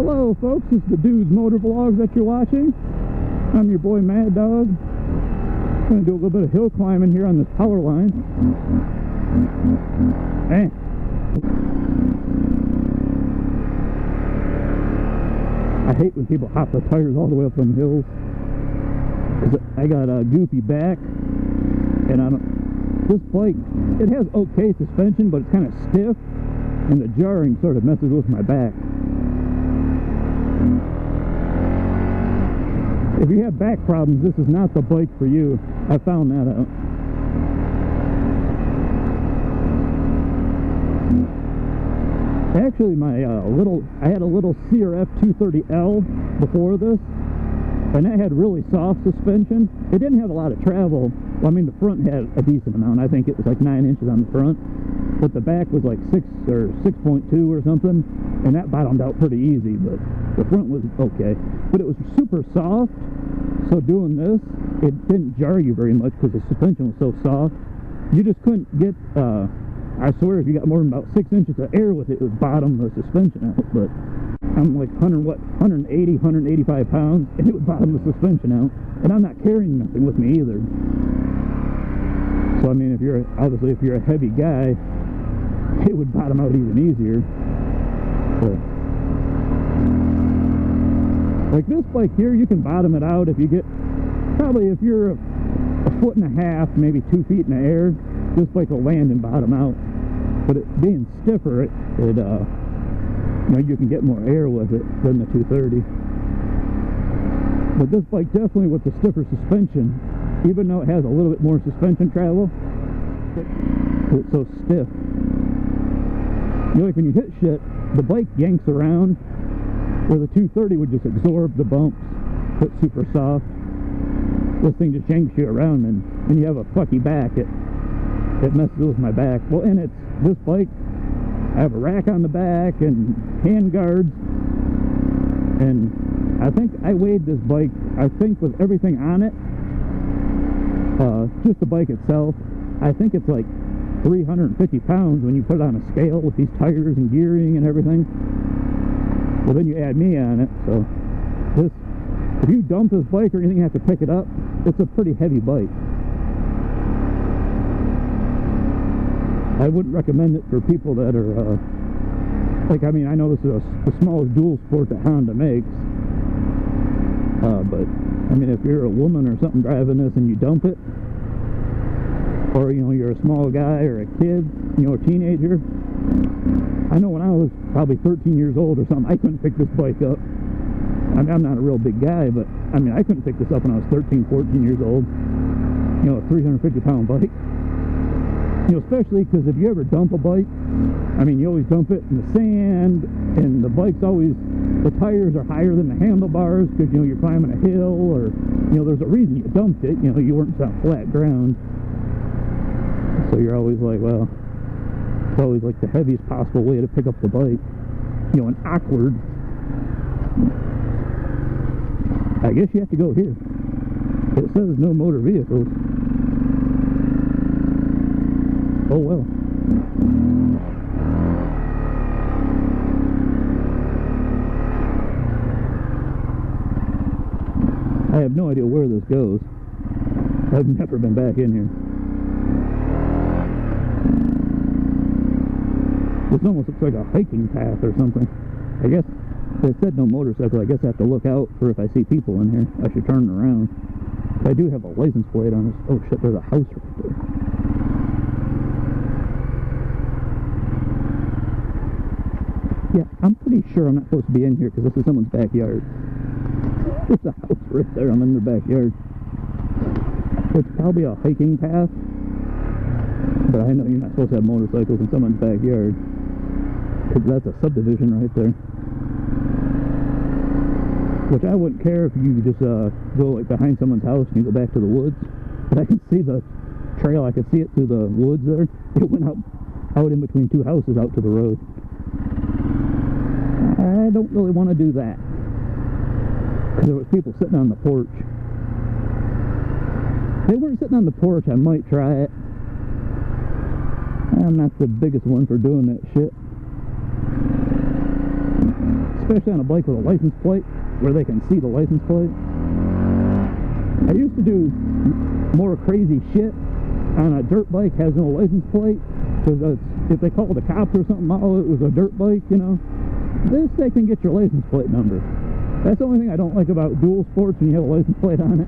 Hello folks, it's the Dude's Motor Vlogs that you're watching. I'm your boy Mad Dog. I'm going to do a little bit of hill climbing here on this power line. I hate when people hop the tires all the way up them hills. I got a goopy back, and this bike, it has okay suspension, but it's kind of stiff, and the jarring sort of messes with my back. If you have back problems, this is not the bike for you. I found that out. Actually, I had a little CRF 230L before this, and that had really soft suspension. It didn't have a lot of travel. Well, I mean, the front had a decent amount. I think it was like 9 inches on the front, but the back was like 6 or 6.2 or something, and that bottomed out pretty easy, but the front was okay. But it was super soft, so doing this, it didn't jar you very much because the suspension was so soft. You just couldn't get, I swear if you got more than about 6 inches of air with it, it would bottom the suspension out. But I'm like 180, 185 pounds, and it would bottom the suspension out. And I'm not carrying nothing with me either. So I mean, if you're a heavy guy, it would bottom out even easier. But like this bike here, you can bottom it out if you get, probably if you're a foot and a half, maybe 2 feet in the air, this bike will land and bottom out. But it being stiffer, you know, you can get more air with it than the 230. But this bike definitely, with the stiffer suspension, even though it has a little bit more suspension travel, it's so stiff. You know, like when you hit shit, the bike yanks around, where the 230 would just absorb the bumps. It's super soft. This thing just yanks you around, and when you have a fucky back, it messes with my back. Well, and it's this bike, I have a rack on the back and hand guards, and I think I weighed this bike, I think with everything on it, just the bike itself, I think it's like 350 pounds when you put it on a scale with these tires and gearing and everything. Well, then you add me on it, so this, if you dump this bike or anything, you have to pick it up, it's a pretty heavy bike. I wouldn't recommend it for people that are, like, I mean, I know this is the smallest dual sport that Honda makes, but, I mean, if you're a woman or something driving this and you dump it, or, you know, you're a small guy or a kid, you know, a teenager, I know when I was probably 13 years old or something, I couldn't pick this bike up. I mean, I'm not a real big guy, but, I mean, I couldn't pick this up when I was 13, 14 years old. You know, a 350-pound bike. You know, especially because if you ever dump a bike, I mean, you always dump it in the sand, and the bike's always, the tires are higher than the handlebars because, you know, you're climbing a hill, or, you know, there's a reason you dumped it. You know, you weren't on flat ground. So you're always like, well, it's always like the heaviest possible way to pick up the bike. You know, and awkward. I guess you have to go here. It says no motor vehicles. Oh well. I have no idea where this goes. I've never been back in here. This almost looks like a hiking path or something. I guess it said no motorcycle. I guess I have to look out for if I see people in here. I should turn around. I do have a license plate on this. Oh shit, there's a house right there. Yeah, I'm pretty sure I'm not supposed to be in here because this is someone's backyard. There's a house right there. I'm in their backyard. It's probably a hiking path, but I know you're not supposed to have motorcycles in someone's backyard. That's a subdivision right there. Which I wouldn't care if you just go like behind someone's house and you go back to the woods. But I can see the trail. I can see it through the woods there. It went out in between two houses out to the road. I don't really want to do that. Because there was people sitting on the porch. If they weren't sitting on the porch, I might try it. I'm not the biggest one for doing that shit. especially on a bike with a license plate where they can see the license plate. I used to do more crazy shit on a dirt bike has no license plate, because if they called the cops or something, oh, it was a dirt bike, you know. This, they can get your license plate number. That's the only thing I don't like about dual sports when you have a license plate on it.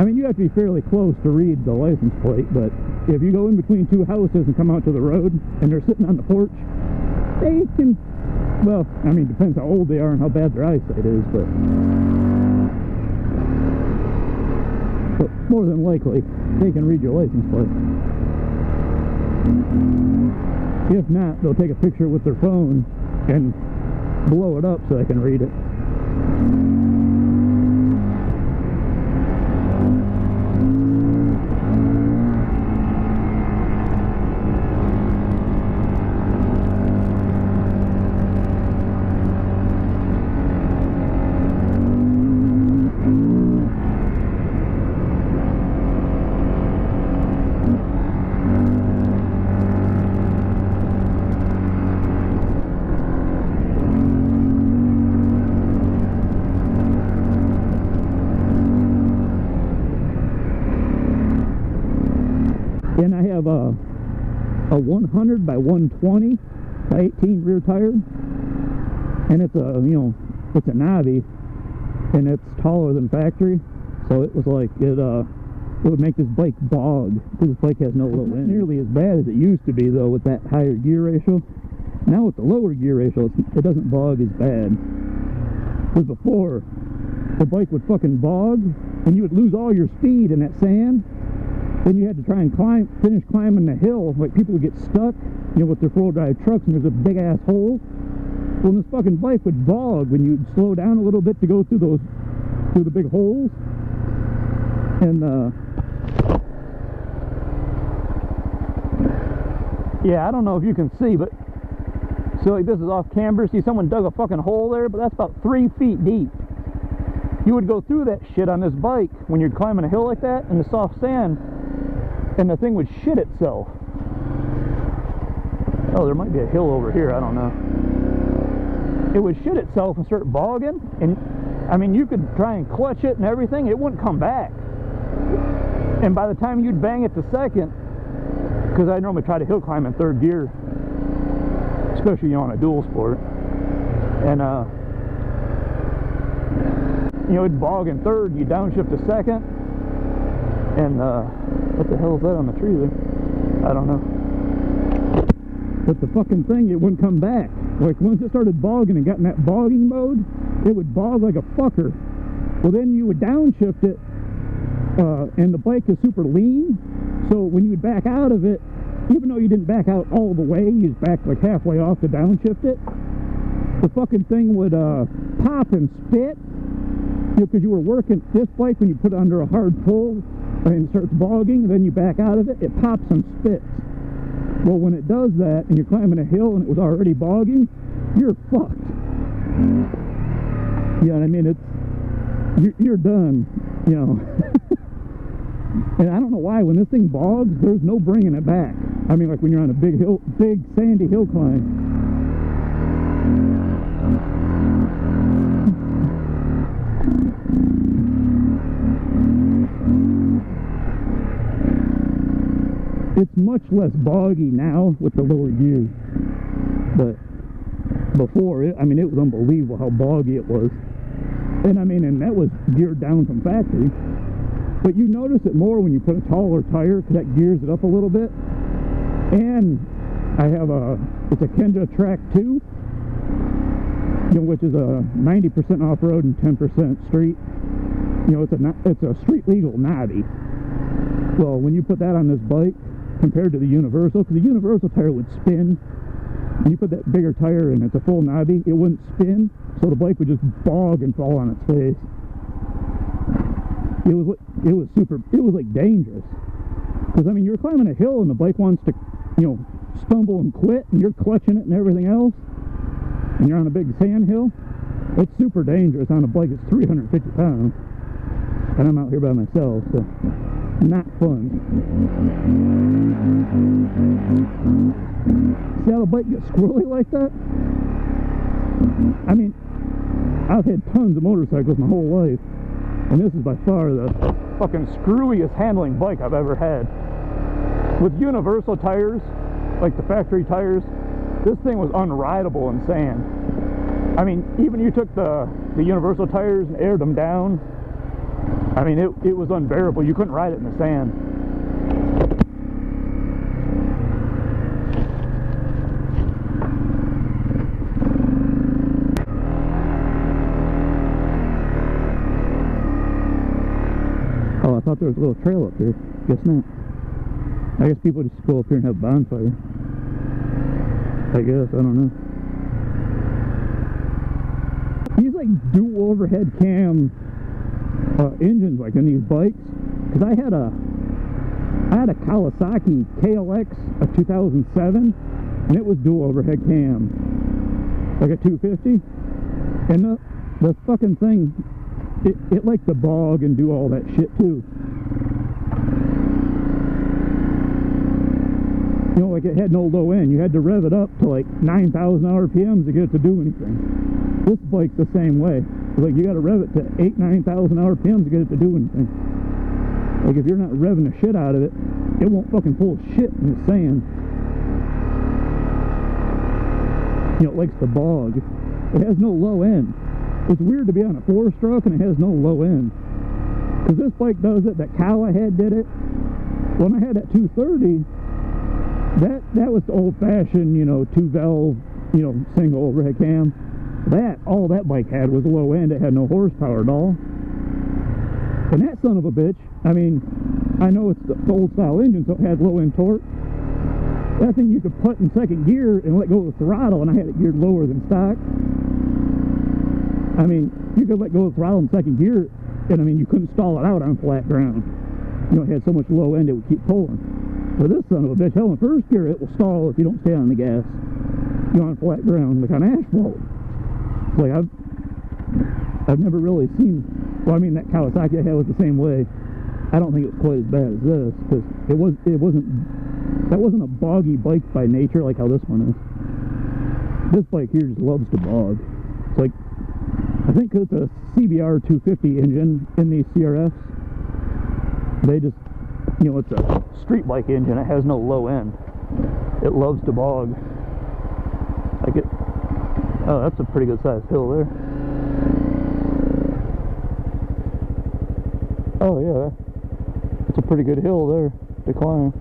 I mean, you have to be fairly close to read the license plate, but if you go in between two houses and come out to the road and they're sitting on the porch, they can, well, I mean, depends how old they are and how bad their eyesight is, but more than likely, they can read your license plate. If not, they'll take a picture with their phone and blow it up so they can read it. And I have a 100 by 120 by 18 rear tire, and it's a, you know, it's a Navi, and it's taller than factory, so it was like it would make this bike bog, because this bike has no low end. Nearly as bad as it used to be though with that higher gear ratio. Now with the lower gear ratio, it doesn't bog as bad. Because before, the bike would fucking bog, and you would lose all your speed in that sand. Then you had to try and finish climbing the hill. Like, people would get stuck, you know, with their four-wheel drive trucks, and there's a big ass hole. Well, this fucking bike would bog when you'd slow down a little bit to go through the big holes. And yeah, I don't know if you can see, but so like this is off camber. See, someone dug a fucking hole there, but that's about 3 feet deep. You would go through that shit on this bike when you're climbing a hill like that in the soft sand, and the thing would shit itself. Oh, there might be a hill over here, I don't know. It would shit itself and start bogging, and I mean, you could try and clutch it and everything, it wouldn't come back. And by the time you'd bang it to second, because I normally try to hill climb in third gear, especially, you know, on a dual sport, and you know, it'd bog in third, you downshift to second, and what the hell is that on the tree there? I don't know. But the fucking thing, it wouldn't come back. Like, once it started bogging and got in that bogging mode, it would bog like a fucker. Well, then you would downshift it, and the bike is super lean, so when you would back out of it, even though you didn't back out all the way, you just backed like halfway off to downshift it, the fucking thing would pop and spit. You know, because you were working this bike, when you put it under a hard pull and it starts bogging, and then you back out of it, it pops and spits. Well, when it does that and you're climbing a hill and it was already bogging, you're fucked. Yeah, I mean, you're done, you know. And I don't know why, when this thing bogs, there's no bringing it back. I mean, like when you're on a big sandy hill climb. It's much less boggy now with the lower gears, but before, I mean, it was unbelievable how boggy it was. And I mean, and that was geared down from factory. But you notice it more when you put a taller tire, because that gears it up a little bit. And I have it's a Kenja Track 2, you know, which is a 90% off-road and 10% street. You know, it's a street legal Navi. Well, when you put that on this bike, compared to the Universal, because the Universal tire would spin, when you put that bigger tire and it's a full Navi, it wouldn't spin, so the bike would just bog and fall on its face. It was like dangerous, because I mean, you're climbing a hill and the bike wants to, you know, stumble and quit, and you're clutching it and everything else, and you're on a big sand hill. It's super dangerous on a bike that's 350 pounds, and I'm out here by myself, so not fun. See how the bike gets squirrely like that? I mean, I've had tons of motorcycles my whole life, and this is by far the fucking screwiest handling bike I've ever had. With universal tires, like the factory tires, this thing was unrideable in sand. I mean, even you took the universal tires and aired them down, I mean, it was unbearable. You couldn't ride it in the sand. Oh, I thought there was a little trail up here. Guess not. I guess people just go up here and have a bonfire. I guess, I don't know. These like dual overhead cam engines like in these bikes, because I had a Kawasaki KLX of 2007, and it was dual overhead cam, like a 250, and the fucking thing, it liked to bog and do all that shit too. You know, like it had no low end. You had to rev it up to like 9,000 RPMs to get it to do anything. This bike's the same way. Like you got to rev it to 8,000-9,000 RPMs to get it to do anything. Like if you're not revving the shit out of it, it won't fucking pull shit in the sand. You know, it likes to bog. It has no low end. It's weird to be on a 4-stroke and it has no low end. Because this bike does it. That cow I had did it. When I had that 230, that was the old-fashioned, you know, 2-valve, you know, single overhead cam. All that bike had was low end. It had no horsepower at all. And that son of a bitch, I mean, I know it's the old style engine, so it had low end torque. That thing you could put in second gear and let go of the throttle, and I had it geared lower than stock. I mean, you could let go of the throttle in second gear, and I mean, you couldn't stall it out on flat ground. You know, it had so much low end it would keep pulling. But this son of a bitch, hell, in first gear, it will stall if you don't stay on the gas. You know, on flat ground, like on asphalt. Like I've never really seen. Well, I mean, that Kawasaki I had was the same way. I don't think it was quite as bad as this, because that wasn't a boggy bike by nature like how this one is. This bike here just loves to bog. It's like, I think it's a CBR 250 engine in these CRFs. They just, you know, it's a street bike engine. It has no low end. It loves to bog. Like it. Oh, that's a pretty good sized hill there. Oh yeah, it's a pretty good hill there to climb.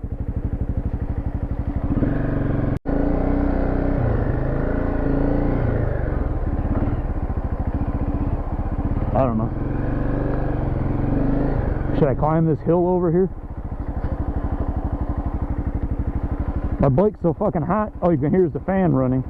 I don't know. Should I climb this hill over here? My bike's so fucking hot. All you can hear is the fan running.